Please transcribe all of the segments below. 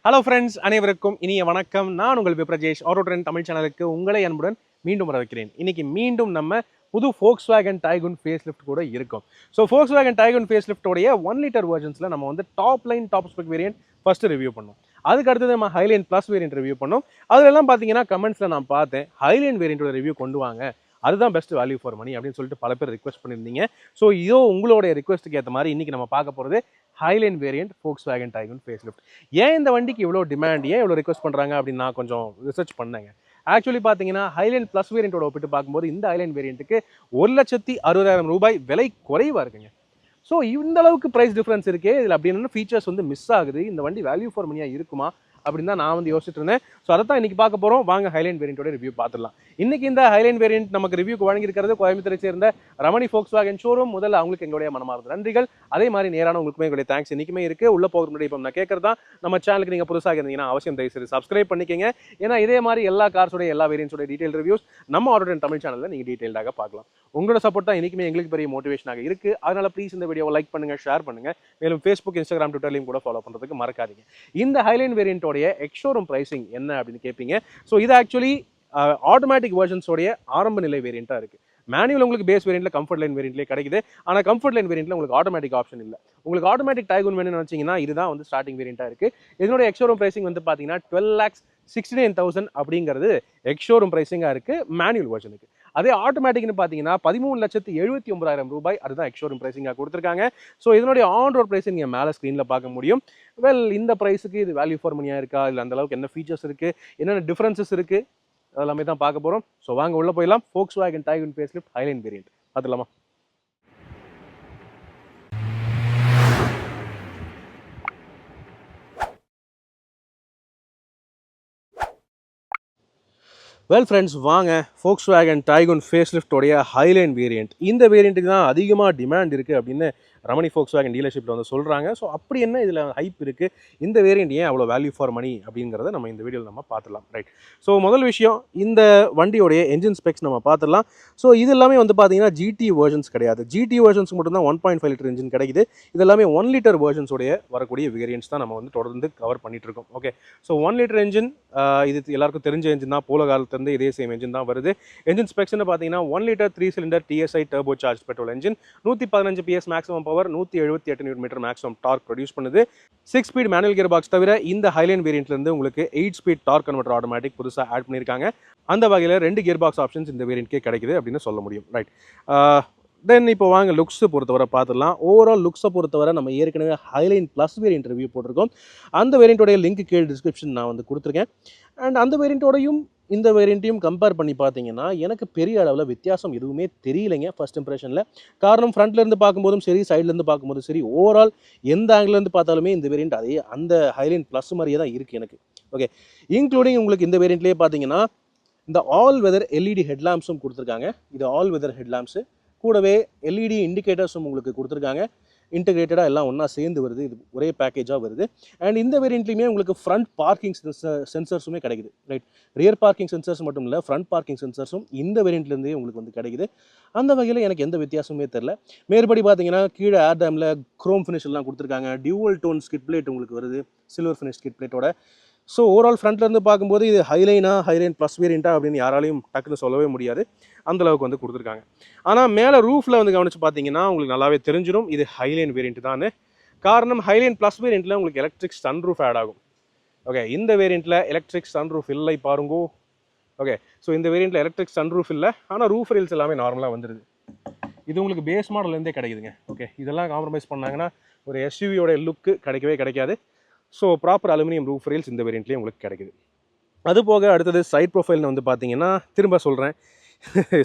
Hello friends, அனைவருக்கும் இனிய வணக்கம். நான் உங்கள் விப்ரஜேஷ் ஆட்டோ ட்ரெண்ட் தமிழ் சேனலுக்கு உங்களை அன்புடன் மீண்டும் வரவேற்கிறேன். இன்னைக்கு மீண்டும் நம்ம புது Volkswagen Tiguan ஃபேஸ் லிஃப்ட் கூட இருக்கும். ஸோ Volkswagen Tiguan ஃபேஸ் லிஃப்டோடைய 1 லிட்டர் வெர்ஷன்ஸில் நம்ம வந்து top line top spec variant first review பண்ணோம். அதுக்கு அடுத்தது நம்ம ஹைலைன் ப்ளஸ் வேரியன்ட் ரிவ்யூ பண்ணோம். அதுலலாம் பார்த்தீங்கன்னா கமெண்ட்ஸில் நான் பார்த்தேன், ஹைலைன் வேரியன்ட்டோட ரிவ்யூ கொண்டு வாங்க, அதுதான் பெஸ்ட் வேல்யூ ஃபார் மணி அப்படின்னு சொல்லிட்டு பல பேர் ரிக்வெஸ்ட் பண்ணியிருந்தீங்க. ஸோ இதோ உங்களுடைய ரிக்வெஸ்ட்டுக்கு ஏற்ற மாதிரி இன்னைக்கு நம்ம பார்க்க போகிறது highline variant Volkswagen Tiguan face lift. ஏன் இந்த வண்டிக்கு இவ்வளோ டிமாண்ட், ஏன் இவ்வளோ ரிக்வெஸ்ட் பண்ணுறாங்க அப்படின்னு நான் கொஞ்சம் ரிசர்ச் பண்ணேங்க. ஆக்சுவலி பார்த்தீங்கன்னா ஹைலைன் ப்ளஸ் வேரியன்ட்டோட ஒப்பிட்டு பார்க்கும்போது இந்த ஹைலைன் வேரியன்ட்டுக்கு ரூபாய் 1,60,000 விலை குறைவாக இருக்குங்க. ஸோ இந்த அளவுக்கு ப்ரைஸ் டிஃப்ரென்ஸ் இருக்கே, இதில் அப்படின்னு ஃபீச்சர்ஸ் வந்து மிஸ் ஆகுது. இந்த வண்டி வேல்யூ ஃபார் மணியாக இருக்குமா அப்படின்னு தான் நான் வந்து யோசிச்சுட்டு இருந்தேன். ஸோ அதை தான் இன்னைக்கு பார்க்க போகிறோம். வாங்க ஹைலைன் வேரியன்ட்டோட ரிவ்யூ பார்த்துடலாம். இன்னைக்கு இந்த ஹைலைன் வேரியன்ட் நமக்கு ரிவ்யூக்கு வழங்கியிருக்கிறது கோயம்புத்தூரை சேர்ந்த ரமணி Volkswagen ஷோரூம். முதல்ல அவங்களுக்கு எங்களுடைய மனமார்ந்த நன்றிகள். அதே மாதிரி நேரான உங்களுக்குமே எங்களுடைய தேங்க்ஸ் இன்னைக்குமே இருக்கு. உள்ள போகிற முன்னாடி இப்போ நான் கேட்கறதா, நம்ம சேனலுக்கு நீங்கள் புதுசாக இருந்தீங்கன்னா அவசியம் தயவுசெய்து சப்ஸ்கிரைப் பண்ணிக்கங்க. ஏன்னா இதே மாதிரி எல்லா கார்ஸோட எல்லா வேரியன்ஸோட டீடைல் ரிவ்யூஸ் நம்ம ஆட்டோ ட்ரெண்ட் தமிழ் சேனலில் நீங்கள் டீடைல்டாக பார்க்கலாம். உங்களோட சப்போர்ட் தான் இன்னைக்குமே எங்களுக்கு பெரிய மோட்டிவேஷனாக இருக்கு. அதனால ப்ளீஸ் இந்த வீடியோவை லைக் பண்ணுங்க, ஷேர் பண்ணுங்க. மேலும் Facebook, Instagram, Twitterலையும் கூட ஃபாலோ பண்ணுறதுக்கு மறக்காதீங்க. இந்த ஹைலைன் வேரியன்ட்டோடைய எக்ஸ்ஷோரூம் பிரைசிங் என்ன அப்படின்னு கேட்பீங்க. ஸோ இது ஆக்சுவலி ஆட்டோமேட்டிக் வெர்ஷன்ஸோடைய ஆரம்ப நிலை வேரியண்ட்டாக இருக்குது. மேனுவல் உங்களுக்கு பேஸ் வேரியண்ட்ல கம்ஃபர்ட் லைன் வேரியண்ட்லேயே கிடைக்குது. ஆனால் கம்ஃபர்ட் லைன் வேரியண்ட்ல உங்களுக்கு ஆட்டோமேட்டிக் ஆப்ஷன் இல்லை. உங்களுக்கு ஆட்டோமேட்டிக் டைகூன் வேணும்னு நினச்சிங்கன்னா இதுதான் வந்து ஸ்டார்டிங் வேரியண்ட்டாக இருக்குது. இதனுடைய எக்ஸ்ஷோரூம் பிரைசிங் வந்து பார்த்தீங்கன்னா 12,69,000 அப்படிங்கிறது எக்ஸ்ஷோரூம் பிரைசிங்காக இருக்குது மேனுவல் வெர்ஷனுக்கு. அதே ஆட்டோமேட்டிக்னு பார்த்தீங்கன்னா 13,79,000 ரூபாய், அதுதான் எக்ஸ்ஷோரூம் பிரைசிங்காக கொடுத்துருக்காங்க. ஸோ இதனுடைய ஆன் ரோட் பிரைஸ் நீங்கள் மேலே ஸ்க்ரீனில் பார்க்க முடியும். வெல், இந்த ப்ரைஸுக்கு இது வேல்யூ ஃபார் மணியாக இருக்கா, இல்லை அந்த அளவுக்கு என்ன ஃபீச்சர்ஸ் இருக்குது, என்னென்ன டிஃப்ரென்சஸ் இருக்குது, அதெல்லாமே தான் பார்க்க போகிறோம். ஸோ வாங்க உள்ள போயிடலாம். Volkswagen Tiguan face lift Highline variant பார்த்துலாமா? வெல் ஃப்ரெண்ட்ஸ், வாங்க Volkswagen Tiguan ஃபேஸ் லிஃப்டோடைய ஹைலைன் வேரியன்ட். இந்த வேரியண்ட்டுக்கு தான் அதிகமாக டிமாண்ட் இருக்குது அப்படின்னு ரமணி Volkswagen டீலர்ஷிப்பில் வந்து சொல்கிறாங்க. ஸோ அப்படி என்ன இதில் ஹைப் இருக்குது, இந்த வேரியண்ட் ஏன் அவ்வளோ வேல்யூ ஃபார் மணி அப்படிங்கிறத நம்ம இந்த வீடியோவில் நம்ம பார்த்துலாம். ரைட். ஸோ முதல் விஷயம், இந்த வண்டியோடைய என்ஜின் ஸ்பெக்ஸ் நம்ம பார்த்துடலாம். ஸோ இது எல்லாமே வந்து பார்த்தீங்கன்னா GT வெர்ஷன்ஸ் கிடையாது. GT வெர்ஷன்ஸ் மட்டும்தான் 1.5 லிட்டர் இன்ஜின் கிடைக்குது. இது எல்லாமே 1 லிட்டர் வெர்ஷன்ஸோடைய வரக்கூடிய வேரியன்ட்ஸ் தான் நம்ம வந்து தொடர்ந்து கவர் பண்ணிட்டு இருக்கோம். ஓகே. ஸோ 1 லிட்டர் என்ஜின், இது எல்லாருக்கும் தெரிஞ்ச என்ஜின் தான். போல காலத்துலேருந்து இதே சேம் என்ஜின் தான் வருது. என்ஜின் ஸ்பெக்ஸ்னு பார்த்தீங்கன்னா 1 litre 3 cylinder TSI turbo charge petrol engine, 115 PS maximum power, 178 Newton maximum dark produce பண்ணுது. 6 ஸ்பீட் மேனுவல் கியர் பாக்ஸ் தவிர இந்த ஹைலைன் வேரியன்ட்லேருந்து உங்களுக்கு 8 ஸ்பீட் டார்க் கன்வெர்ட்டர் ஆட்டோமேட்டிக் புதுசாக ஆட் பண்ணியிருக்காங்க. அந்த வகையில் 2 கியர் பாக்ஸ் ஆப்ஷன்ஸ் இந்த வேரியன்ட்கே கிடைக்குது அப்படின்னு சொல்ல முடியும். ரைட். தென் இப்போ வாங்க லுக்ஸை பொறுத்தவரை பார்த்துடலாம். ஓவரால் லுக்ஸை பொறுத்தவரை நம்ம ஏற்கனவே ஹைலைன் ப்ளஸ் வேரியன்ட் ரிவ்யூ போட்டிருக்கோம். அந்த வேரியண்ட்டோடைய லிங்க் கீழே டிஸ்கிரிப்ஷன் நான் வந்து கொடுத்துருக்கேன். அண்ட் அந்த வேரியண்ட்டோடையும் இந்த வேரியண்ட்டையும் கம்பேர் பண்ணி பார்த்தீங்கன்னா எனக்கு பெரிய அளவில் வித்தியாசம் எதுவுமே தெரியலைங்க ஃபர்ஸ்ட் இம்ப்ரெஷனில். காரணம், ஃப்ரண்ட்லேருந்து பார்க்கும்போதும் சரி, சைட்லேருந்து பார்க்கும்போதும் சரி, ஓவரால் எந்த ஆங்கிலேருந்து பார்த்தாலுமே இந்த வேரியண்ட் அதே அந்த ஹைலைன் ப்ளஸ் மாதிரியே தான் இருக்குது எனக்கு. ஓகே. இன்க்ளூடிங் உங்களுக்கு இந்த வேரியண்ட்லேயே பார்த்தீங்கன்னா இந்த ஆல் வெதர் LED ஹெட்லாம்ப்ஸும் கொடுத்துருக்காங்க. இது ஆல் வெதர் ஹெட்லாம்ப்ஸு, கூடவே LED இண்டிகேட்டர்ஸும் உங்களுக்கு கொடுத்துருக்காங்க. இன்டகிரேட்டடாக எல்லாம் ஒன்றா சேர்ந்து வருது. இது ஒரே பேக்கேஜாக வருது. அண்ட் இந்த வேரியண்ட்லையுமே உங்களுக்கு ஃப்ரண்ட் பார்க்கிங் சென்சர்ஸுமே கிடைக்குது. ரைட். ரியர் பார்க்கிங் சென்சர்ஸ் மட்டும் இல்லை, ஃப்ரண்ட் பார்க்கிங் சென்சர்ஸும் இந்த வேரியண்ட்லேருந்தே உங்களுக்கு வந்து கிடைக்குது. அந்த வகையில் எனக்கு எந்த வித்தியாசமுமே தெரில. மேற்படி பார்த்தீங்கன்னா கீழே ஏர் டேமில் க்ரோம் ஃபினிஷ் எல்லாம் கொடுத்துருக்காங்க. டியூவல் டோன் ஸ்கிட் பிளேட் உங்களுக்கு வருது, சில்வர் ஃபினிஷ் ஸ்கிட் பிளேட்டோட. ஸோ ஓவரால் ஃப்ரண்ட்லேருந்து பார்க்கும்போது இது ஹைலைன் ப்ளஸ் வேரியண்ட்டா அப்படின்னு யாராலையும் டக்குன்னு சொல்லவே முடியாது. அந்தளவுக்கு வந்து கொடுத்துருக்காங்க. ஆனால் மேலே ரூஃபில் வந்து கவனித்து பார்த்தீங்கன்னா உங்களுக்கு நல்லாவே தெரிஞ்சிடும் இது ஹைலைன் வேரியண்ட் தான். காரணம், ஹைலைன் ப்ளஸ் வேரியண்ட்டில் உங்களுக்கு எலக்ட்ரிக் சன்ரூஃப் ஆட் ஆகும். ஓகே. இந்த வேரியண்ட்டில் எலக்ட்ரிக் சன்ரூஃப் இல்லை பாருங்கோ. ஓகே. ஸோ இந்த வேரியண்ட்டில் எலக்ட்ரிக் சன்ரூஃப் இல்லை, ஆனால் ரூஃப் ரீல்ஸ் எல்லாமே நார்மலாக வந்துடுது. இது உங்களுக்கு பேஸ் மாடல்லேருந்தே கிடைக்குதுங்க. ஓகே. இதெல்லாம் காம்ப்ரமைஸ் பண்ணாங்கன்னா ஒரு SUVயோட லுக்கு கிடைக்கவே கிடைக்காது. So proper aluminium roof reels இந்த வேரியண்ட்லேயே உங்களுக்கு கிடைக்குது. அது போக அடுத்தது சைட் ப்ரொஃபைல்னு வந்து பார்த்தீங்கன்னா, திரும்ப சொல்கிறேன்,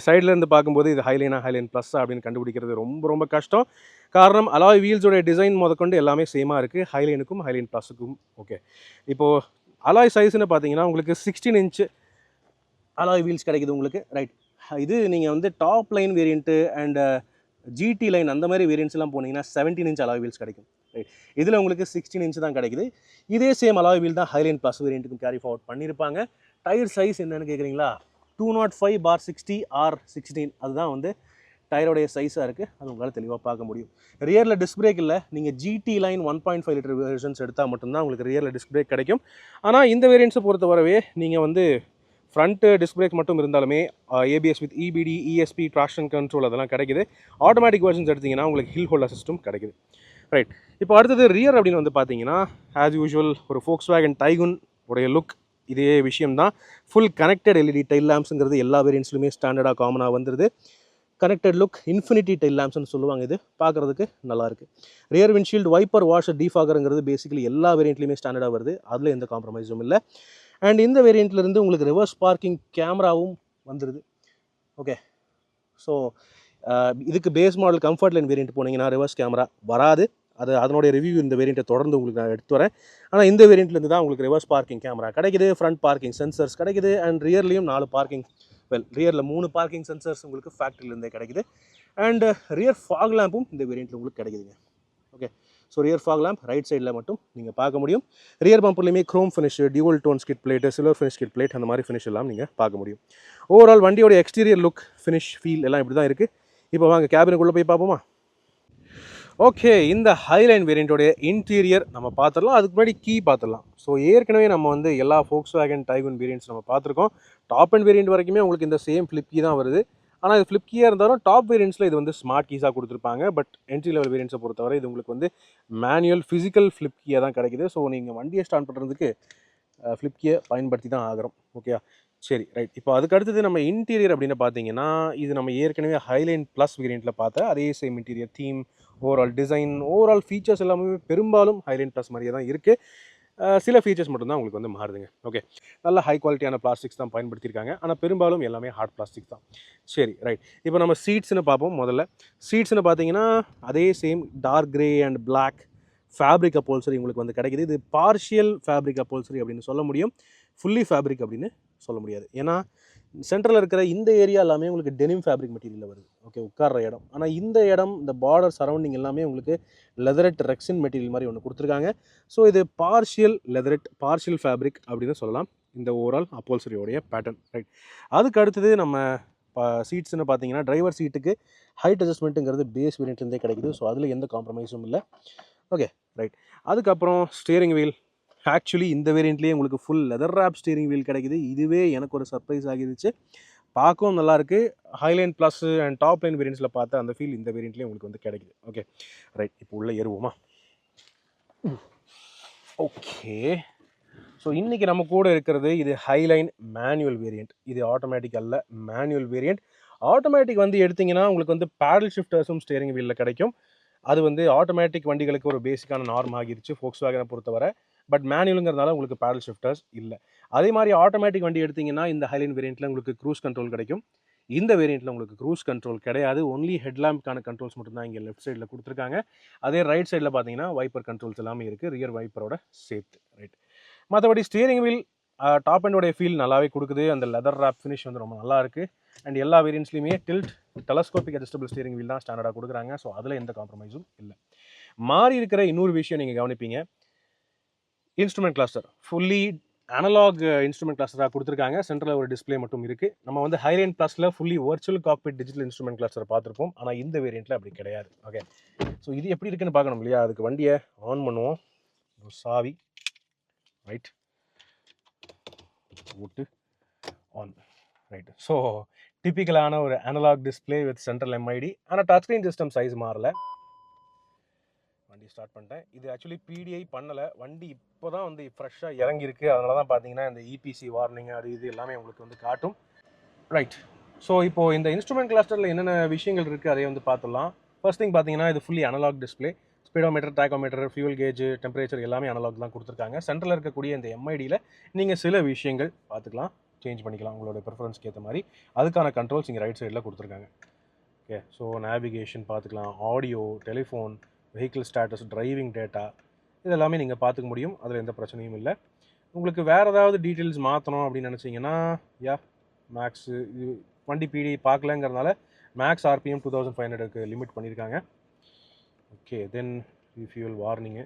சைட்லேருந்து பார்க்கும்போது இது ஹைலைன் ப்ளஸ் அப்படின்னு கண்டுபிடிக்கிறது ரொம்ப ரொம்ப கஷ்டம். காரணம், அலாய் வீல்ஸோடைய டிசைன் முதற்கொண்டு எல்லாமே சேமாக இருக்குது ஹைலைனுக்கும் ஹைலைன் ப்ளஸுக்கும். ஓகே. இப்போது அலாய் சைஸ்ன்னு பார்த்தீங்கன்னா உங்களுக்கு 16 இன்ச்சு அலாய் வீல்ஸ் கிடைக்குது உங்களுக்கு. ரைட். இது நீங்கள் வந்து top line variant and GT line அந்த மாதிரி வேரியன்ட்ஸ்லாம் போனீங்கன்னா 17 இன்ச் அலாய் வீல்ஸ் கிடைக்கும். ரைட். இதில் உங்களுக்கு 16 இன்ச் தான் கிடைக்குது. இதே சேம் அலாய் வீல் தான் ஹைலைன் ப்ளஸ் வேரியண்ட்டுக்கும் கேரி ஃபார்வர்ட் பண்ணியிருப்பாங்க. டயர் சைஸ் என்னென்னு கேட்குறீங்களா? 205/60 R16 அதுதான் வந்து டயரோடைய சைஸாக இருக்குது, அது உங்களால் தெளிவாக பார்க்க முடியும். ரியரில் டிஸ்க் பிரேக் இல்லை, நீங்கள் GT லைன் 1.5 லிட்டர் வெர்ஷன்ஸ் எடுத்தால் மட்டும்தான் உங்களுக்கு ரியரில் டிஸ்க் பிரேக் கிடைக்கும். ஆனால் இந்த வேரியன்ஸை பொறுத்த வரவே நீங்கள் வந்து ஃப்ரண்ட்டு டிஸ்க் பிரேக் மட்டும் இருந்தாலுமே ABS with EBD, ESP, traction control அதெல்லாம் கிடைக்குது. ஆட்டோமேட்டிக் வெர்ஷன்ஸ் எடுத்திங்கன்னா உங்களுக்கு ஹில் ஹோல்ட் அசிஸ்டும் கிடைக்குது. ரைட், இப்போ அடுத்தது ரியர் அப்படின்னு வந்து பார்த்தீங்கன்னா ஆஸ் யூஷுவல் ஒரு Volkswagen Tiguan உடைய லுக் இதே விஷயம் தான். ஃபுல் கனெக்டட் LED டைல் லேம்ப்ஸுங்கிறது எல்லா வேரியன்ட்ஸ்லையுமே ஸ்டாண்டர்டாக காமனாக வந்துடுது. கனெக்டட் லுக், இன்ஃபினிட்டி டைல் லேம்ப்ஸ்னு சொல்லுவாங்க, இது பார்க்குறதுக்கு நல்லாயிருக்கு. ரியர் விண்ட்ஷீல்டு வைப்பர் வாஷர் டீஃபாகருங்கிறது பேசிக்கலி எல்லா வேரியண்ட்லையுமே ஸ்டாண்டர்டாக வருது, அதில் எந்த காம்ப்ரமைஸும் இல்லை. அண்ட் இந்த வேரியண்ட்லேருந்து உங்களுக்கு ரிவர்ஸ் பார்க்கிங் கேமராவும் வந்துடுது. ஓகே, ஸோ இதுக்கு base model comfort line variant போனீங்கன்னா ரிவர்ஸ் கேமரா வராது. அதனுடைய ரிவ்யூ இந்த வேரியண்ட்டை தொடர்ந்து உங்களுக்கு நான் எடுத்து வரேன். ஆனால் இந்த வேரியண்ட்லேருந்து தான் உங்களுக்கு ரிவர்ஸ் பார்க்கிங் கேமரா கிடைக்குது, ஃப்ரண்ட் பார்க்கிங் சென்சர்ஸ் கிடைக்குது, அண்ட் ரியர்லேயும் 4 பார்க்கிங் ரியரில் 3 பார்க்கிங் சென்சர்ஸ் உங்களுக்கு ஃபேக்ட்ரிலேருந்தே கிடைக்குது. அண்ட் ரியர் ஃபாக் லேம்பும் இந்த வேரியண்ட்டில் உங்களுக்கு கிடைக்குதுங்க. Okay, so rear fog lamp right சைடில் மட்டும் நீங்கள் பார்க்க முடியும். ரியர் பம்பர்லையுமே chrome finish, dual tone skid plate, silver finish skid plate, அந்த மாதிரி ஃபினிஷ் எல்லாம் நீங்கள் பார்க்க முடியும். ஓவரால் வண்டியோட எக்ஸ்டீரியர் லுக், ஃபினிஷ், ஃபீல் எல்லாம் இப்படி தான் இருக்குது. இப்போ வாங்க கேபினுக்குள்ளே போய் பார்ப்போமா? ஓகே, இந்த ஹைலைன் வேரியண்ட்டோடைய இன்டீரியர் நம்ம பார்த்துடலாம். அதுக்கு முன்னாடி கீ பார்த்துடலாம். ஸோ ஏற்கனவே நம்ம வந்து எல்லா Volkswagen Tiguan வேரியண்ட்ஸ் நம்ம பார்த்துருக்கோம். டாப் அண்ட் வேரியண்ட் வரைக்குமே உங்களுக்கு இந்த சேம் ஃப்ளிப் கீ தான் வருது. ஆனால் இது ஃப்ளிப் கீயாக இருந்தாலும் டாப் வேரியண்ட்ஸில் இது வந்து ஸ்மார்ட் கீஸாக கொடுத்துருப்பாங்க. பட் என்ட்ரி லெவல் வேரியண்ட்ஸை பொறுத்தவரை இது உங்களுக்கு வந்து மேனுவல் ஃபிசிக்கல் ஃப்ளிப் கீயாக தான் கிடைக்குது. ஸோ நீங்கள் வண்டியை ஸ்டார்ட் பண்ணுறதுக்கு ஃப்ளிப் கீயை பயன்படுத்தி தான் ஆகிறோம். ஓகே, சரி, ரைட். இப்போ அதுக்கு அடுத்தது நம்ம இன்டீரியர் அப்படின்னு பார்த்தீங்கன்னா இது நம்ம ஏற்கனவே ஹைலைன் ப்ளஸ் வேரியண்ட்டில் பார்த்த அதே same interior theme, overall design, overall features எல்லாமே பெரும்பாலும் ஹைலைன் ப்ளஸ் மாதிரியே தான் இருக்குது. சில ஃபீச்சர்ஸ் மட்டும்தான் உங்களுக்கு வந்து மாறுதுங்க. ஓகே, நல்ல ஹை குவாலிட்டியான பிளாஸ்டிக்ஸ் தான் பயன்படுத்தியிருக்காங்க. ஆனால் பெரும்பாலும் எல்லாமே ஹார்ட் பிளாஸ்டிக் தான். சரி, ரைட். இப்போ நம்ம சீட்ஸ்னு பார்ப்போம். முதல்ல சீட்ஸ்னு பார்த்தீங்கன்னா அதே same dark grey and black fabric upholstery உங்களுக்கு வந்து கிடைக்குது. இது பார்ஷியல் ஃபேப்ரிக் அப்போல்சரி அப்படின்னு சொல்ல முடியும், ஃபுல்லி ஃபேப்ரிக் அப்படின்னு சொல்ல முடியாது. ஏன்னா சென்ட்ரலில் இருக்கிற இந்த ஏரியா எல்லாமே உங்களுக்கு டெனிம் ஃபேப்ரிக் மெட்டீரியலில் வருது. ஓகே, உட்கார்ற இடம். ஆனால் இந்த இடம், இந்த பார்டர் சரௌண்டிங் எல்லாமே உங்களுக்கு லெதரெட் ரெக்ஸின் மெட்டீரியல் மாதிரி ஒன்று கொடுத்துருக்காங்க. ஸோ இது பார்ஷியல் லெதரெட், பார்ஷியல் ஃபேப்ரிக் அப்படின்னு சொல்லலாம் இந்த ஓவரால் அப்போல்சரியோடைய பேட்டர்ன். ரைட், அதுக்கு அடுத்தது நம்ம சீட்ஸ்னு பார்த்தீங்கன்னா டிரைவர் சீட்டுக்கு ஹைட் அட்ஜஸ்ட்மெண்ட்டுங்கிறது பேஸ் வேரியண்ட்லேருந்தே கிடைக்குது. ஸோ அதில் எந்த காம்ப்ரமைஸும் இல்லை. Okay, right. அதுக்கப்புறம் ஸ்டியரிங் வீல், ஆக்சுவலி இந்த வேரியண்ட்லேயே உங்களுக்கு full leather wrap steering wheel கிடைக்குது. இதுவே எனக்கு ஒரு சர்ப்ரைஸ் ஆகிருச்சு. பார்க்கவும் நல்லாயிருக்கு. Highline plus and top line வேரியண்ட்ஸில் பார்த்த அந்த ஃபீல் இந்த வேரியண்ட்லேயே உங்களுக்கு வந்து கிடைக்குது. Okay, right. இப்போ உள்ளே ஏறுவோமா? ஓகே, ஸோ இன்றைக்கி நம்ம கூட இருக்கிறது இது ஹைலைன் மேனுவல் வேரியண்ட். இது ஆட்டோமேட்டிக் அல்ல, மேனுவல் வேரியண்ட். ஆட்டோமேட்டிக் வந்து எடுத்திங்கன்னா உங்களுக்கு வந்து பேடல் ஷிஃப்டர்ஸும் ஸ்டியரிங் வீலில் கிடைக்கும். அது வந்து ஆட்டோமேட்டிக் வண்டிகளுக்கு ஒரு பேசிக்கான நார்ம் ஆகிருச்சு Volkswagen பொறுத்தவரை. பட் மேனுவலுங்கிறதுனால உங்களுக்கு பேடல் ஷிஃப்டர்ஸ் இல்லை. அதே மாதிரி ஆட்டோமேட்டிக் வண்டி எடுத்திங்கன்னா இந்த ஹைலைன் வேரியண்ட்டில் உங்களுக்கு க்ரூஸ் கண்ட்ரோல் கிடைக்கும். இந்த வேரியண்ட்டில் உங்களுக்கு க்ரூஸ் கண்ட்ரோல் கிடையாது. ஒன்லி ஹெட்லாம்ப்கான கண்ட்ரோல்ஸ் மட்டும்தான் இங்கே லெஃப்ட் சைடில் கொடுத்துருக்காங்க. அதே ரைட் சைடில் பார்த்தீங்கன்னா வைப்பர் கண்ட்ரோல்ஸ் எல்லாமே இருக்குது, ரியர் வைப்பரோட சேர்த்து. ரைட், மற்றபடி ஸ்டியரிங் வீல் டாப் அண்டோடைய ஃபீல் நல்லாவே கொடுக்குது. அந்த லெதர் ராப் ஃபினிஷ் வந்து ரொம்ப நல்லா இருக்குது. அண்ட் எல்லா வேரியண்ட்ஸ்லையுமே tilt telescopic adjustable steering wheel தான் ஸ்டாண்டர்டாக கொடுக்குறாங்க. ஸோ அதில் எந்த காம்ப்ரமைஸும் இல்லை. மாறி இருக்கிற இன்னொரு விஷயம் நீங்கள் கவனிப்பீங்க, instrument cluster fully analogue instrument கிளஸ்டராக கொடுத்துருக்காங்க. சென்ட்ரலில் ஒரு டிஸ்பிளே மட்டும் இருக்குது. நம்ம வந்து ஹைலைன் ப்ளஸில் fully virtual cockpit digital instrument cluster பார்த்துருப்போம். ஆனால் இந்த வேரியண்ட்டில் அப்படி கிடையாது. ஓகே, ஸோ இது எப்படி இருக்குன்னு பார்க்கணும் இல்லையா? அதுக்கு வண்டியை ஆன் பண்ணுவோம். சாவி ரைட் போட்டு ஆன். ரைட், ஸோ டிப்பிக்கலான ஒரு analog display with central MID. ஆனால் டச் ஸ்க்ரீன் சிஸ்டம் சைஸ் மாறல. வண்டி ஸ்டார்ட் பண்ணிட்டேன். இது ஆக்சுவலி PDI பண்ணலை, வண்டி இப்போ தான் வந்து ஃப்ரெஷ்ஷாக இறங்கியிருக்கு. அதனால தான் பார்த்தீங்கன்னா இந்த EPC வார்னிங் அது இது எல்லாமே உங்களுக்கு வந்து காட்டும். ரைட், ஸோ இப்போது இந்த இன்ஸ்ட்ருமெண்ட் கிளஸ்டரில் என்னென்ன விஷயங்கள் இருக்குது அதை வந்து பார்த்துடலாம். ஃபர்ஸ்ட் திங் பார்த்தீங்கன்னா இது fully analog display. Speedometer, tachometer, fuel gauge, temperature எல்லாமே அனலாக் தான் கொடுத்துருக்காங்க. சென்ட்ரலில் இருக்கக்கூடிய இந்த எம்ஐடியில் நீங்கள் சில விஷயங்கள் பார்த்துக்கலாம், சேஞ்ச் பண்ணிக்கலாம் உங்களோட ப்ரிஃபரன்ஸ்க்கு ஏற்ற மாதிரி. அதுக்கான கண்ட்ரோல்ஸ் இங்கே ரைட் சைடில் கொடுத்துருக்காங்க. ஓகே, ஸோ நேவிகேஷன் பார்த்துக்கலாம், audio, telephone, vehicle status, driving data, இது எல்லாமே நீங்கள் பார்த்துக்க முடியும். அதில் எந்த பிரச்சனையும் இல்லை. உங்களுக்கு வேறு ஏதாவது டீட்டெயில்ஸ் மாற்றணும் அப்படின்னு நினச்சிங்கன்னா மேக்ஸு இது வண்டி PDI பார்க்கலங்கிறதுனால மேக்ஸ் RPM 2500க்கு லிமிட் பண்ணியிருக்காங்க. Okay, then fuel warning,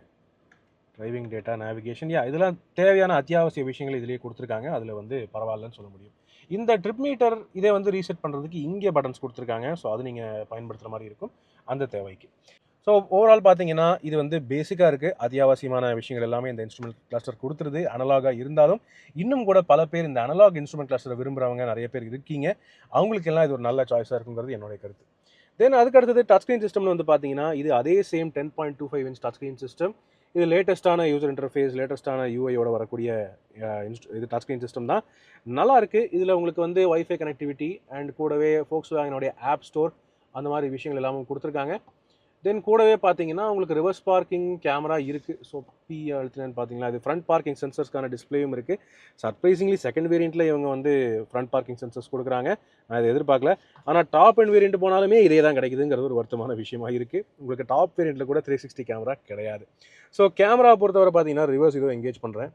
driving data, navigation, இதெல்லாம் தேவையான அத்தியாவசிய விஷயங்கள் இதிலேயே கொடுத்துருக்காங்க. அதில் வந்து பரவாயில்லன்னு சொல்ல முடியும். இந்த ட்ரிப் மீட்டர் இதை வந்து ரீசெட் பண்ணுறதுக்கு இங்கே பட்டன்ஸ் கொடுத்துருக்காங்க. ஸோ அது நீங்கள் பயன்படுத்துகிற மாதிரி இருக்கும் அந்த தேவைக்கு. ஸோ ஓவரால் பார்த்தீங்கன்னா இது வந்து பேசிக்காக இருக்குது. அத்தியாவசியமான விஷயங்கள் எல்லாமே இந்த இன்ஸ்ட்ருமெண்ட் கிளஸ்டர் கொடுத்துருது. அனலாகாக இருந்தாலும் இன்னும் கூட பல பேர் இந்த அனலாக் இன்ஸ்ட்ருமெண்ட் கிளஸ்டரை விரும்புகிறவங்க நிறைய பேர் இருக்கீங்க. அவங்களுக்கெல்லாம் இது ஒரு நல்ல சாய்ஸாக இருக்குங்கிறது என்னுடைய கருத்து. தென் அதுக்கு அடுத்தது டச் ஸ்க்ரீன் சிஸ்டம்னு வந்து பார்த்தீங்கன்னா இது அதே same 10.25 inch touch screen system. இது லேட்டஸ்ட்டான யூசர் இன்டர்ஃபேஸ், லேட்டஸ்ட்டான யூஐயோட வரக்கூடிய இது டச் ஸ்க்ரீன் சிஸ்டம் தான். நல்லா இருக்குது. இதில் உங்களுக்கு வந்து வைஃபை கனெக்டிவிட்டி அண்ட் கூடவே ஃபோக்ஸ்வேகனுடைய ஆப் ஸ்டோர் அந்த மாதிரி விஷயங்கள் எல்லாமே கொடுத்துருக்காங்க. தென் கூடவே பார்த்தீங்கன்னா உங்களுக்கு ரிவர்ஸ் பார்க்கிங் கேமரா இருக்குது. ஸோ பி அழுத்தினு பார்த்தீங்கன்னா இது ஃப்ரண்ட் பார்க்கிங் சென்சர்ஸ்க்கான டிஸ்பிளேயும் இருக்குது. சர்ப்ரைசிங்லி செகண்ட் வேரியண்ட்டில் இவங்க வந்து ஃப்ரண்ட் பார்க்கிங் சென்சர்ஸ் கொடுக்குறாங்க. நான் இதை எதிர்பார்க்கல. ஆனால் டாப் அண்ட் வேரியண்ட் போனாலுமே இதே தான் கிடைக்குதுங்கிறது ஒரு வருத்தமான விஷயமா இருக்குது. உங்களுக்கு டாப் வேரியண்ட்டில் கூட 360 கேமரா கிடையாது. ஸோ கேமரா பொறுத்தவரை பார்த்தீங்கன்னா ரிவர்ஸ் இதோ எங்கேஜ் பண்ணுறேன்.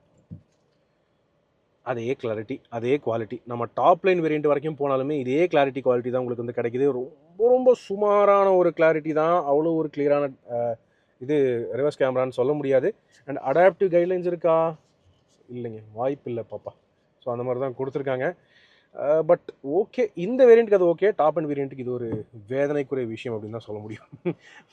அதே கிளாரிட்டி, அதே குவாலிட்டி. நம்ம டாப் லைன் வேரியண்ட் வரைக்கும் போனாலுமே இதே கிளாரிட்டி குவாலிட்டி தான் உங்களுக்கு வந்து கிடைக்குது. ரொம்ப ரொம்ப சுமாரான ஒரு கிளாரிட்டி தான். அவ்வளோ ஒரு கிளியரான இது ரிவர்ஸ் கேமரான்னு சொல்ல முடியாது. அண்ட் அடாப்டிவ் கைட்லைன்ஸ் இருக்கா? இல்லைங்க, வாய்ப்பு இல்லை பாப்பா. ஸோ அந்த மாதிரி தான் கொடுத்துருக்காங்க. பட் ஓகே, இந்த வேரியண்ட்டுக்கு அது ஓகே. டாப் அண்ட் வேரியண்ட்டுக்கு இது ஒரு வேதனைக்குரிய விஷயம் அப்படின்னு தான் சொல்ல முடியும்.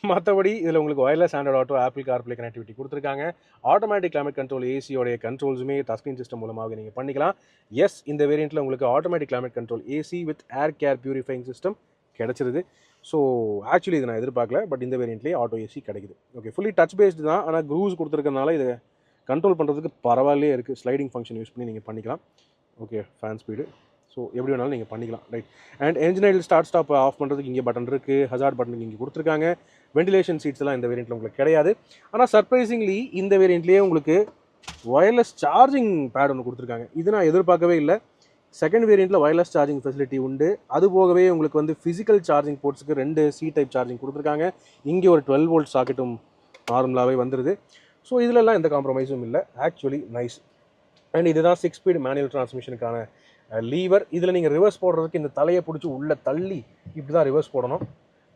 மற்றபடி இதில் உங்களுக்கு wireless Android Auto, Apple CarPlay connectivity கொடுத்துருக்காங்க. ஆட்டோமேட்டிக் கிளைமேட் கண்ட்ரோல், ஏசியோடைய கண்ட்ரோல்ஸுமே டச் ஸ்க்ரீன் சிஸ்டம் மூலமாக நீங்கள் பண்ணிக்கலாம். எஸ், இந்த வேரியண்ட்டில் உங்களுக்கு automatic climate control AC with air care purifying system கிடச்சிருது. ஸோ ஆக்சுவலி இது நான் எதிர்பார்க்கல. பட் இந்த வேரியண்ட்லேயே ஆட்டோ ஏசி கிடைக்குது. ஓகே, ஃபுல்லி டச் பேஸ்டு தான். ஆனால் க்ரூஸ் கொடுத்துருக்கனால இதை கண்ட்ரோல் பண்ணுறதுக்கு பரவாயில்லையே இருக்குது. ஸ்லைடிங் ஃபங்க்ஷன் யூஸ் பண்ணி நீங்கள் பண்ணிக்கலாம். Okay, fan speed. ஸோ எப்படி வேணாலும் நீங்கள் பண்ணிக்கலாம், right. And engine idle start stop off பண்ணுறதுக்கு இங்கே பட்டன் இருக்குது. ஹசார்ட் பட்டனுக்கு இங்கே கொடுத்துருக்காங்க. வெண்டிலேஷன் சீட்ஸ் எல்லாம் இந்த வேரியண்ட்டில் உங்களுக்கு கிடையாது. ஆனால் சர்ப்ரைசிங்லி இந்த வேரியண்ட்லேயே உங்களுக்கு வயர்லெஸ் சார்ஜிங் பேட் ஒன்று கொடுத்துருக்காங்க. இது நான் எதிர்பார்க்கவே இல்லை. செகண்ட் வேரியண்ட்டில் வயர்லெஸ் சார்ஜிங் ஃபெசிலிட்டி உண்டு. அது போகவே உங்களுக்கு வந்து ஃபிசிக்கல் சார்ஜிங் போர்ட்ஸுக்கு 2 சி டைப் சார்ஜிங் கொடுத்துருக்காங்க. இங்கே ஒரு 12 வோல்ட் சாக்கெட்டும் நார்மலாகவே வந்துடுது. ஸோ இதிலெல்லாம் எந்த காம்ப்ரமைஸும் இல்லை. Actually nice. அண்ட் இதுதான் 6 ஸ்பீட் மேனுவல் டிரான்ஸ்மிஷனுக்கான லீவர். இதில் நீங்கள் ரிவர்ஸ் போடுறதுக்கு இந்த தலையை பிடிச்சி உள்ளே தள்ளி இப்படி தான் ரிவர்ஸ் போடணும்.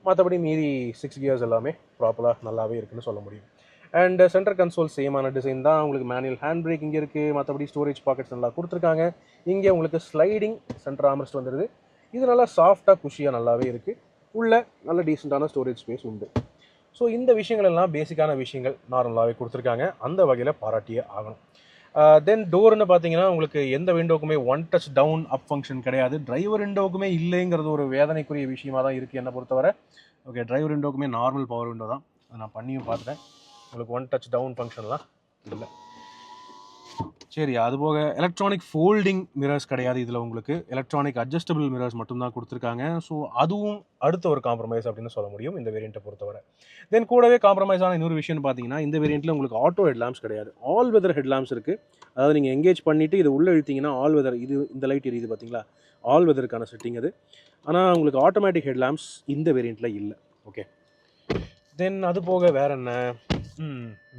மற்றபடி மீதி 6 கியர்ஸ் எல்லாமே ப்ராப்பராக நல்லாவே இருக்குன்னு சொல்ல முடியும். அண்ட் சென்டர் கன்சோல் சேமான டிசைன் தான். உங்களுக்கு மேனுவல் ஹேண்ட் பிரேக் இங்கே இருக்குது. மற்றபடி ஸ்டோரேஜ் பாக்கெட்ஸ் நல்லா கொடுத்துருக்காங்க. இங்கே உங்களுக்கு ஸ்லைடிங் சென்டர் ஆர்ம்ரெஸ்ட் வந்துடுது. இது நல்லா சாஃப்டாக குஷியாக நல்லாவே இருக்குது. உள்ள நல்ல டீசெண்டான ஸ்டோரேஜ் ஸ்பேஸ் உண்டு. ஸோ இந்த விஷயங்கள் எல்லாம் பேசிக்கான விஷயங்கள் நார்மலாகவே கொடுத்துருக்காங்க. அந்த வகையில் பாராட்டியே ஆகணும். தென் டோர்னு பார்த்தீங்கன்னா உங்களுக்கு எந்த விண்டோக்குமே one touch down up function கிடையாது. டிரைவர் விண்டோக்குமே இல்லைங்கிறது ஒரு வேதனைக்குரிய விஷயமாக தான் இருக்குது என்னை பொறுத்தவரை. ஓகே, டிரைவர் விண்டோக்குமே நார்மல் பவர் விண்டோ தான். அதை நான் பண்ணியும் பார்த்துட்டேன். உங்களுக்கு ஒன் டச் டவுன் ஃபங்க்ஷன்லாம் இல்லை. சரி, அதுபோக எலக்ட்ரானிக் ஃபோல்டிங் மிரர்ஸ் கிடையாது. இதில் உங்களுக்கு எலக்ட்ரானிக் அட்ஜஸ்டபிள் மிரர்ஸ் மட்டும்தான் கொடுத்துருக்காங்க. ஸோ அதுவும் அடுத்த ஒரு காம்ப்ரமைஸ் அப்படின்னு சொல்ல முடியும் இந்த வேரியண்ட்டை பொறுத்தவரை. தென் கூடவே காம்ப்ரமைஸான இன்னொரு விஷயம்னு பார்த்தீங்கன்னா இந்த வேரியண்ட்டில் உங்களுக்கு ஆட்டோ ஹெட் லேம்ப்ஸ் கிடையாது. ஆல் வெதர் ஹெட் லேம்ப்ஸ் இருக்குது. அதாவது நீங்கள் எங்கேஜ் பண்ணிவிட்டு இது உள்ளே இழுத்தீங்கன்னா ஆல் வெதர், இது இந்த லைட் எரியுது பார்த்தீங்களா, ஆல் வெதருக்கான செட்டிங் அது. ஆனால் உங்களுக்கு ஆட்டோமேட்டிக் ஹெட் லேம்ப்ஸ் இந்த வேரியண்ட்டில் இல்லை. ஓகே, தென் அது போக வேறு என்ன,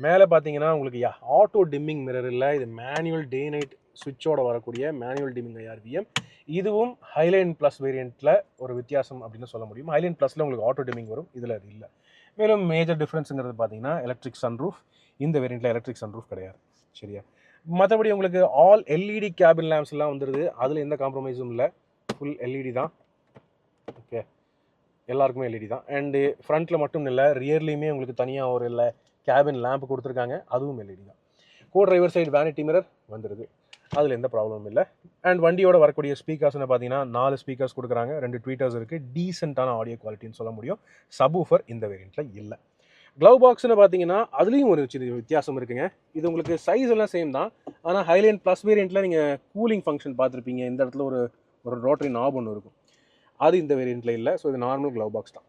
மேலே பார்த்தீங்கன்னா உங்களுக்கு ஆட்டோ டிம்மிங் மிரர் இல்லை. இது மேனுவல் டே நைட் ஸ்விட்சோட வரக்கூடிய மேனுவல் டிம்மிங் IRVM. இதுவும் ஹைலைன் ப்ளஸ் வேரியண்ட்டில் ஒரு வித்தியாசம் அப்படின்னு சொல்ல முடியும். ஹைலைன் ப்ளஸில் உங்களுக்கு ஆட்டோ டிம்மிங் வரும், இதில் அது இல்லை. மேலும் மேஜர் டிஃப்ரென்ஸுங்கிறது பார்த்தீங்கன்னா எலக்ட்ரிக் சன்ரூஃப். இந்த வேரியண்ட்டில் எலக்ட்ரிக் சன்ரூஃப் கிடையாது. சரியா? மற்றபடி உங்களுக்கு ஆல் LED கேபின் லேம்ப்ஸ் எல்லாம் வந்துடுது. அதில் எந்த காம்ப்ரமைஸும் இல்லை. ஃபுல் LED தான். ஓகே, எல்லாருக்குமே LED தான். அண்டு ஃப்ரண்ட்டில் மட்டும் இல்லை, ரியர்லேயுமே உங்களுக்கு தனியாக ஒரு இல்லை கேபின் லேம்ப் கொடுத்துருக்காங்க. அதுவும் LED தான். கோ டிரைவர் சைடு வேனிட்டி மிரர் வந்துடுது. அதில் எந்த ப்ராப்ளமும் இல்லை. அண்ட் வண்டியோட வரக்கூடிய ஸ்பீக்கர்ஸ்னு பார்த்தீங்கன்னா 4 ஸ்பீக்கர்ஸ் கொடுக்குறாங்க. 2 ட்வீட்டர்ஸ் இருக்குது. டீசெண்டான ஆடியோ குவாலிட்டின்னு சொல்ல முடியும். சப்வூஃபர் இந்த வேரியண்ட்டில் இல்லை. க்ளவ் பாக்ஸ்னு பார்த்தீங்கன்னா அதுலேயும் ஒரு சின்ன வித்தியாசம் இருக்குங்க. இது உங்களுக்கு சைஸ் எல்லாம் சேம் தான். ஆனால் ஹைலைன் ப்ளஸ் வேரியண்ட்டில் நீங்கள் கூலிங் ஃபங்க்ஷன் பார்த்துருப்பீங்க. இந்த இடத்துல ஒரு ரோட்டரி நாப் ஒன்று இருக்கும். அது இந்த வேரியண்ட்டில் இல்லை. ஸோ இது நார்மல் க்ளவ் பாக்ஸ் தான்.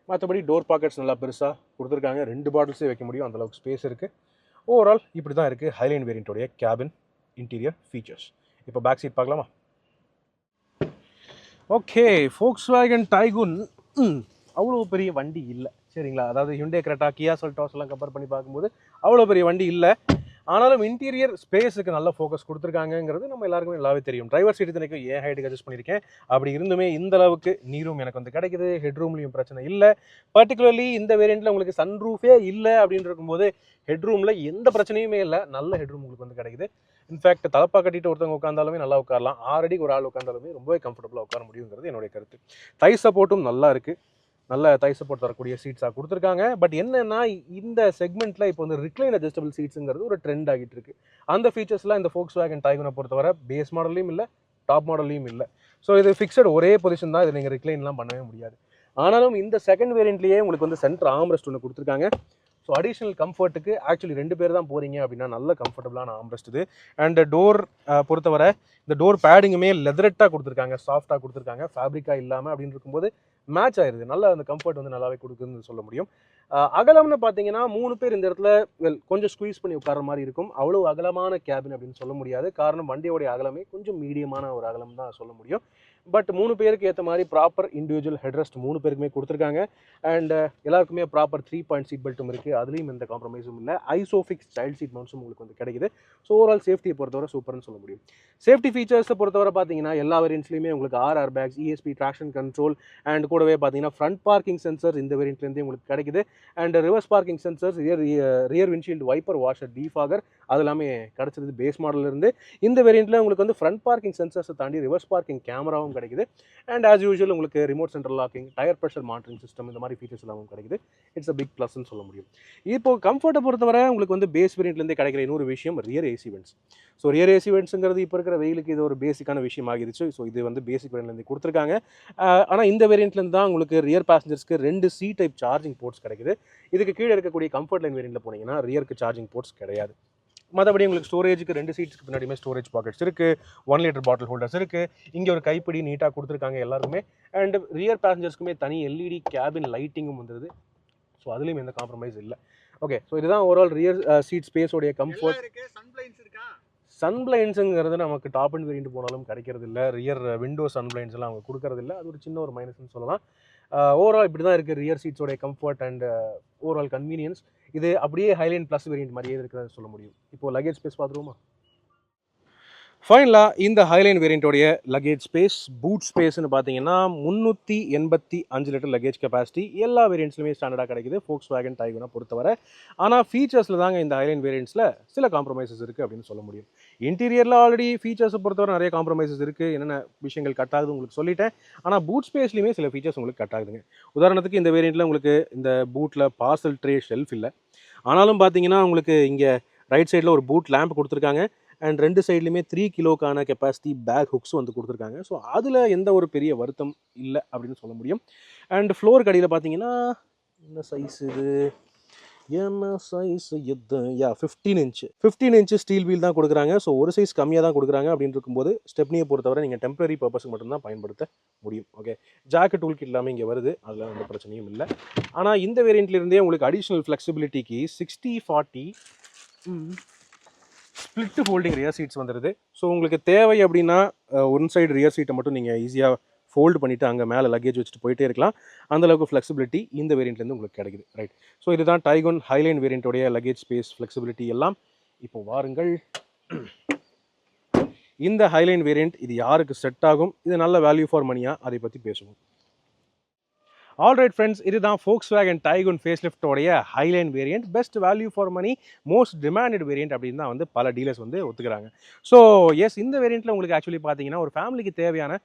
மற்றபடி டோர் பாக்கெட்ஸ் நல்லா பெருசாக கொடுத்துருக்காங்க. 2 பாட்டில்ஸே வைக்க முடியும், அந்தளவுக்கு ஸ்பேஸ் இருக்குது. ஓவரால் இப்படி தான் இருக்குது ஹைலைன் வேரியண்ட்டோடைய கேபின் இன்டீரியர் ஃபீச்சர்ஸ். இப்போ பேக் சீட் பார்க்கலாமா? ஓகே, Volkswagen Tiguan அவ்வளோ பெரிய வண்டி இல்லை, சரிங்களா? அதாவது Hyundai Creta, Kia Seltos எல்லாம் கம்பேர் பண்ணி பார்க்கும்போது அவ்வளோ பெரிய வண்டி இல்லை. ஆனாலும் இன்டீரியர் ஸ்பேஸுக்கு நல்ல ஃபோக்கஸ் கொடுத்துருக்காங்கிறது நம்ம எல்லாருக்குமே நல்லாவே தெரியும். டிரைவர் சீட் இத்தனைக்கும் ஏன் ஹைட்டுக்கு அட்ஜஸ்ட் பண்ணியிருக்கேன். அப்படி இருந்துமே இந்த அளவுக்கு நீரும் எனக்கு வந்து கிடைக்குது. ஹெட்ரூம்லையும் பிரச்சனை இல்லை. பர்டிகுலர்லி இந்த வேரியண்ட்டில் உங்களுக்கு சன்ரூஃபே இல்லை அப்படின்னு இருக்கும்போது ஹெட்ரூமில் எந்த பிரச்சனையுமே இல்லை. நல்ல ஹெட்ரூம் உங்களுக்கு வந்து கிடைக்குது. இன்ஃபேக்ட் தலப்பா கட்டிட்டு ஒருத்தவங்க உட்காந்தாலுமே நல்லா உட்காரலாம். 6 அடிக்கு ஒரு ஆள் உட்காந்தாலுமே ரொம்பவே கம்ஃபர்டபுளாக உட்கார முடியுங்கிறது என்னுடைய கருத்து. தை சப்போர்ட்டும் நல்லா இருக்குது. நல்ல தை சப்போர்ட் தரக்கூடிய சீட்ஸாக கொடுத்துருக்காங்க. பட் என்னன்னா இந்த செக்மெண்ட்டில் இப்போ வந்து ரிக்ளைன் அட்ஜஸ்டபிள் சீட்ஸுங்கிறது ஒரு ட்ரெண்ட் ஆகிட்டு இருக்கு. அந்த ஃபீச்சர்ஸ்லாம் இந்த Volkswagen Tiguan பொறுத்தவரை பேஸ் மாடல்லையும் இல்லை, டாப் மாடல்லையும் இல்லை. ஸோ இது ஃபிக்ஸட் ஒரே பொசிஷன் தான். இதை நீங்கள் ரிக்ளைன்லாம் பண்ணவே முடியாது. ஆனாலும் இந்த செகண்ட் வேரியண்ட்லேயே உங்களுக்கு வந்து சென்டர் ஆம்ரெஸ்ட் ஒன்று கொடுத்துருக்காங்க. ஸோ அடிஷ்னல் கம்ஃபர்ட்டுக்கு ஆக்சுவலி 2 பேர் தான் போகிறீங்க அப்படின்னா நல்ல கம்ஃபர்டபுளான ஆம்ரெஸ்ட் இது. அண்ட் டோர் பொறுத்தவரை இந்த டோர் பேடிங்குமே லெதரெட்டாக கொடுத்துருக்காங்க, சாஃப்டாக கொடுத்துருக்காங்க, ஃபேப்ரிக்காக இல்லாமல் அப்படின்னு இருக்கும்போது மேட்ச் ஆயிடுது. நல்ல அந்த கம்ஃபர்ட் வந்து நல்லாவே கொடுக்குதுன்னு சொல்ல முடியும். அகலம்னு பார்த்தீங்கன்னா 3 பேர் இந்த இடத்துல கொஞ்சம் ஸ்குவீஸ் பண்ணி உட்கார மாதிரி இருக்கும். அவ்வளோ அகலமான கேபின் அப்படின்னு சொல்ல முடியாது. காரணம் வண்டியோடைய அகலமே கொஞ்சம் மீடியமான ஒரு அகலம் தான் சொல்ல முடியும். பட் 3 பேருக்கு ஏற்ற மாதிரி ப்ராப்பர் இண்டிவிஜுவல் ஹெட்ரெஸ்ட் 3 பேருக்குமே கொடுத்துருக்காங்க. அண்ட் எல்லாருக்குமே ப்ராப்பர் 3 பாயிண்ட் சீட் பெல்ட்டும் இருக்குது. அதுலேயும் எந்த காம்ப்ரமைஸும் இல்லை. ஐசோஃபிக்ஸ் சைல்ட் சீட் மவுண்ட்ஸும் உங்களுக்கு வந்து கிடைக்குது. ஸோ ஓவரால் சேஃப்டியை பொறுத்தவரை சூப்பர்னு சொல்ல முடியும். சேஃப்டி ஃபீச்சர்ஸை பொறுத்தவரை பார்த்தீங்கன்னா எல்லா வேரியன்ட்ஸ்லையுமே உங்களுக்கு 6 air bags, ESP traction control and கூடவே பார்த்தீங்கன்னா ஃப்ரண்ட் பார்க்கிங் சென்சர் இந்த வேரியண்ட்லேருந்தே உங்களுக்கு கிடைக்குது. And reverse parking sensors, rear windshield wiper washer, defogger அது எல்லாமே கிடச்சிருது பேஸ் மாடலிருந்து. இந்த வேரியண்ட்டில் உங்களுக்கு வந்து ஃப்ரண்ட் பார்க்கிங் சென்சர்ஸை தாண்டி ரிவர்ஸ் பார்க்கிங் கேமராவும் கிடைக்குது. அண்ட் ஆஸ் யூஷுவல் உங்களுக்கு remote central locking, tyre pressure monitoring system இந்த மாதிரி ஃபீச்சர்ஸ் எல்லாமும் கிடைக்குது. இட்ஸ் அ பிக் ப்ளஸ்ன்னு சொல்ல முடியும். இப்போ கம்ஃபர்ட்டை பொறுத்தவரை உங்களுக்கு வந்து பேஸ் வேரியண்ட்லேருந்தே கிடைக்கிற இன்னொரு விஷயம் rear AC vents. So rear AC வென்ட்ஸுங்கிறது இப்போ இருக்கிற வெயிலுக்கு இது ஒரு பேசிக்கான விஷயம் ஆகிருச்சு. ஸோ இது வந்து பேசிக் வேரியண்ட்லேருந்து கொடுத்துருக்காங்க. ஆனால் இந்த வேரியண்ட்லேருந்து தான் உங்களுக்கு ரியர் பேசஞ்சர்ஸ்க்கு 2 C டைப் சார்ஜிங் போர்ட்ஸ் கிடைக்குது. இதுக்கு கீழே இருக்கக்கூடிய கம்ஃபர்ட் லைன் வேரியண்ட்டில் போனீங்கன்னா ரியருக்கு சார்ஜிங் போர்ட்ஸ் கிடையாது. மற்றபடி உங்களுக்கு ஸ்டோரேஜுக்கு 2 சீட்ஸ்க்கு பின்னாடியுமே ஸ்டோரேஜ் பாக்கெட்ஸ் இருக்குது. 1 லிட்டர் பாட்டில் ஹோல்டர்ஸ் இருக்குது. இங்கே ஒரு கைப்பிடி நீட்டாக கொடுத்துருக்காங்க எல்லாருக்குமே. அண்ட் ரியர் பேசஞ்சர்ஸ்க்குமே தனி LED கேபின் லைட்டிங்கும் வந்துடுது. ஸோ அதுலேயும் எந்த காம்ப்ரமைஸ் இல்லை. ஓகே, ஸோ இதுதான் ஓவரால் ரியர் சீட் ஸ்பேஸோடைய கம்ஃபர்ட். சன்பிளைன்ஸுங்கிறது நமக்கு டாப் அண்ட் வேரியண்ட் போனாலும் கிடைக்கிறது இல்லை. ரியர் விண்டோ சன்பிளைன்ஸ் எல்லாம் அவங்க கொடுக்கறது இல்லை. அது ஒரு சின்ன ஒரு மைனஸ்ன்னு சொல்லலாம். ஓவரால் இப்படி தான் இருக்குது ரியர் சீட்ஸோடைய கம்ஃபர்ட் அண்ட் ஓவரால் கன்வீனியன்ஸ். இது அப்படியே ஹைலைன் ப்ளஸ் வேரியண்ட் மாதிரியே இருக்கிறது சொல்ல முடியும். இப்போது லக்கேஜ் ஸ்பேஸ் பார்த்துருவோமா? ஃபைனலாக இந்த ஹைலைன் வேரியண்ட்டோடைய லக்கேஜ் ஸ்பேஸ், பூட் ஸ்பேஸ்னு பார்த்தீங்கன்னா 385 லிட்டர் லக்கேஜ் கெப்பாசிட்டி எல்லா வேரியண்ட்ஸ்லையுமே ஸ்டாண்டர்டாக கிடைக்குது Volkswagen Tiguan பொறுத்தவரை. ஆனால் ஃபீச்சர்ஸில் தாங்க இந்த ஹைலைன் வேரியண்ட்ஸில் சில காம்ப்ரமைசஸ் இருக்குது அப்படின்னு சொல்ல முடியும். இன்டீரியரில் ஆல்ரெடி ஃபீச்சர்ஸை பொறுத்தவரை நிறைய காம்ப்ரமைசஸ் இருக்குது. என்னென்ன விஷயங்கள் கட் ஆகுது உங்களுக்கு சொல்லிட்டேன். ஆனால் பூட் ஸ்பேஸ்லையுமே சில ஃபீச்சர்ஸ் உங்களுக்கு கட் ஆகுதுங்க. உதாரணத்துக்கு இந்த வேரியண்ட்டில் உங்களுக்கு இந்த பூட்டில் பார்சல் ட்ரே ஷெல்ஃப் இல்லை. ஆனாலும் பார்த்தீங்கன்னா உங்களுக்கு இங்கே ரைட் சைடில் ஒரு பூட் லேம்ப் கொடுத்துருக்காங்க. அண்ட் 2 சைட்லையுமே 3 கிலோக்கான கெப்பாசிட்டி பேக் ஹுக்ஸும் வந்து கொடுத்துருக்காங்க. ஸோ அதில் எந்த ஒரு பெரிய வருத்தம் இல்லை அப்படின்னு சொல்ல முடியும். அண்ட் ஃப்ளோர் கடியில் பார்த்தீங்கன்னா என்ன சைஸ் இது, என்ன சைஸ் இது, 15 இன்ச்சு ஸ்டீல் வீல் தான் கொடுக்குறாங்க. ஸோ ஒரு சைஸ் கம்மியாக தான் கொடுக்குறாங்க. அப்படின்னு இருக்கும்போது ஸ்டெப்னியை பொறுத்தவரை நீங்கள் டெம்பரரி பர்பஸுக்கு மட்டும்தான் பயன்படுத்த முடியும். ஓகே, ஜாக்கு டூல் கிட் எல்லாமே இங்கே வருது. அதில் எந்த பிரச்சனையும் இல்லை. ஆனால் இந்த வேரியண்ட்லேருந்தே உங்களுக்கு அடிஷ்னல் ஃப்ளெக்சிபிலிட்டிக்கு 60/40 ஸ்பிளிட் ஃபோல்டிங் ரியர் சீட்ஸ் வந்துடுது. ஸோ உங்களுக்கு தேவை அப்படின்னா ஒன் சைடு ரியர் சீட்டை மட்டும் நீங்கள் ஈஸியாக ஃபோல்டு பண்ணிவிட்டு அங்கே மேலே லக்கேஜ் வச்சுட்டு போயிட்டே இருக்கலாம். அந்தளவுக்கு ஃப்ளெக்சிபிலிட்டி இந்த வேரியண்ட்லேருந்து உங்களுக்கு கிடைக்குது. ரைட், ஸோ இதுதான் Tiguan ஹைலைன் வேரியண்ட்டோடைய லக்கேஜ் ஸ்பேஸ், ஃப்ளெக்சிபிலிட்டி எல்லாம். இப்போ வாருங்கள், இந்த ஹைலைன் வேரியண்ட் இது யாருக்கு செட் ஆகும், இது நல்ல வேல்யூ ஃபார் மணியா, அதை பற்றி பேசுவோம். ஆல்ரைட் ஃப்ரெண்ட்ஸ், இதுதான் Volkswagen Tiguan ஃபேஸ்லிஃப்ட் உடைய highline variant. Best value for money, most demanded variant அப்படின்னு தான் வந்து பல டீலர்ஸ் வந்து ஒத்துக்கிறாங்க. ஸோ எஸ், இந்த வேரியண்ட்டில் உங்களுக்கு ஆக்சுவலி பார்த்தீங்கன்னா ஒரு ஃபேமிலிக்கு தேவையான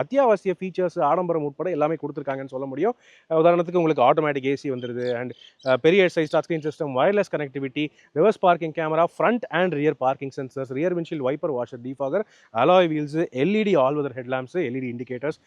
அத்தியாவசிய ஃபீச்சர்ஸ், ஆடம்பரம் உட்பட எல்லாமே கொடுத்துருக்காங்கன்னு சொல்ல முடியும். உதாரணத்துக்கு உங்களுக்கு ஆட்டோமேட்டிக் ஏசி வந்துடுது. அண்ட் பெரிய size touch screen system, wireless connectivity, reverse parking camera, front and rear parking sensors, rear windshield wiper washer, defogger, alloy wheels, LED all weather headlamps, LED indicators,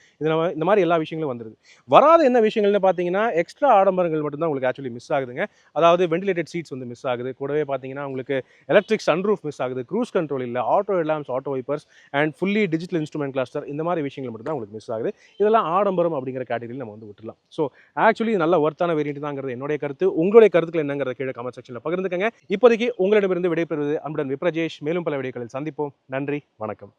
இந்த மாதிரி எல்லா விஷயங்களும் வந்துடுது. வராத என்ன விஷயங்கள்னு பார்த்தீங்கன்னா எக்ஸ்ட்ரா ஆடம்பரங்கள் மட்டும்தான் உங்களுக்கு ஆக்சுவலி மிஸ் ஆகுதுங்க. அதாவது வென்டிலேட்டட் சீட்ஸ் வந்து மிஸ் ஆகுது. கூடவே பார்த்தீங்கன்னா உங்களுக்கு எலக்ட்ரிக் சன்ரூஃப் மிஸ் ஆகுது, க்ரூஸ் கண்ட்ரோல் இல்லை, auto headlamps, auto vipers and fully digital instrument cluster, இந்த மாதிரி விஷயங்கள் மட்டும் தான் உங்களுக்கு மிஸ் ஆகுது. இதெல்லாம் ஆடம்பரம் அப்படிங்கிற கேட்டகரியில் நம்ம வந்து விட்டுலாம். ஸோ ஆக்சுவலி நல்ல ஒர்த்தான வேரியண்ட் தாங்கிறது என்னுடைய கருத்து. உங்களுடைய கருத்துக்கள் என்னங்கிறத கீழே கமெண்ட் செக்ஷனில் பகிர்ந்துக்கங்க. இப்போதைக்கு உங்களிடமிருந்து விடைபெறுவது அன்புடன் விப்ரஜேஷ். மேலும் பல வீடியோக்களில் சந்திப்போம். நன்றி, வணக்கம்.